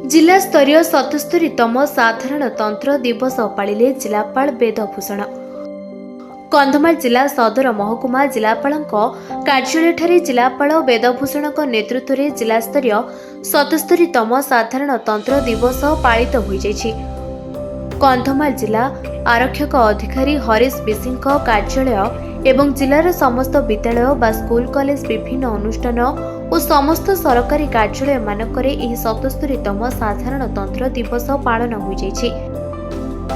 जिला स्तरीय 77तम साधारणतन्त्र दिवस पाଳିले जिलापाल वेदभूषण। कंधमाल जिला सदर महकुमा जिलापाल कार्यालय जिलापाल वेदभूषण नेतृत्व में जिलास्तरीय 77तम साधारणतन्त्र दिवस पालित हो जाइछि। कंधमाल जिला आरक्षक अधिकारी हरीश विसिंह कार्यालय एवं जिलार समस्त विद्यालय बा स्कूल कॉलेज विभिन्न अनुष्ठान और समस्त सरकारी कार्यालय मानकरे एही 77तम साधारणतन्त्र दिवस पालन हो जाइछि।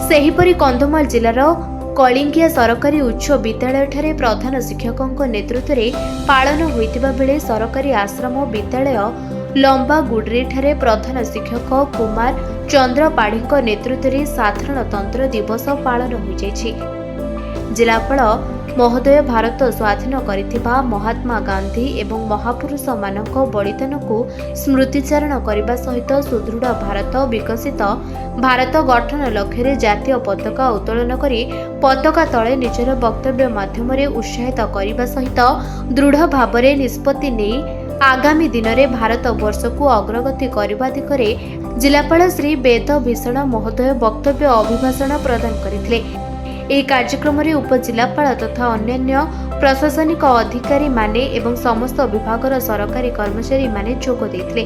सेहीपरि कंधमाल जिलार कलिंगिया सरकारी उच्च विद्यालय ठारे प्रधान शिक्षकों नेतृत्व में पालन होइतिबा बेले सरकारी आश्रम विद्यालय लंबा गुडरी ठारे प्रधान शिक्षक कुमार चंद्र पाढ़ी नेतृत्व में साधारणतन्त्र दिवस पालन हो जाइछि। जिलापाल महोदय भारत स्वाधीन करिथिबा महात्मा गांधी एवं महापुरुष मानक बलिदान को स्मृतिचारण करने सहित सुदृढ़ भारत विकसित भारत गठन लक्ष्य जातीय पताका उत्तोलन करी पताका तले निजर वक्तव्य माध्यम उत्साहित करने सहित दृढ़ भाव निष्पत्ति नहीं आगामी दिन में भारत वर्ष को अग्रगति करने दिगरे जिलापाल श्री वेदभूषण महोदय वक्तव्य अभिभाषण प्रदान करथिले। ଏହି କାର୍ଯ୍ୟକ୍ରମରେ ଉପଜିଲ୍ଲାପାଳ ତଥା ଅନ୍ୟାନ୍ୟ ପ୍ରଶାସନିକ ଅଧିକାରୀ ମାନେ ଏବଂ ସମସ୍ତ ବିଭାଗର ସରକାରୀ କର୍ମଚାରୀ ମାନେ ଯୋଗ ଦେଇଥିଲେ।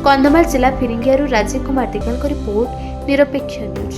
କନ୍ଧମାଳ ଜିଲ୍ଲା ଫିରିଙ୍ଗିଆରୁ ରାଜୀବ କୁମାର ଦିଗାଲଙ୍କ ରିପୋର୍ଟ, ନିରପେକ୍ଷ ନ୍ୟୁଜ୍।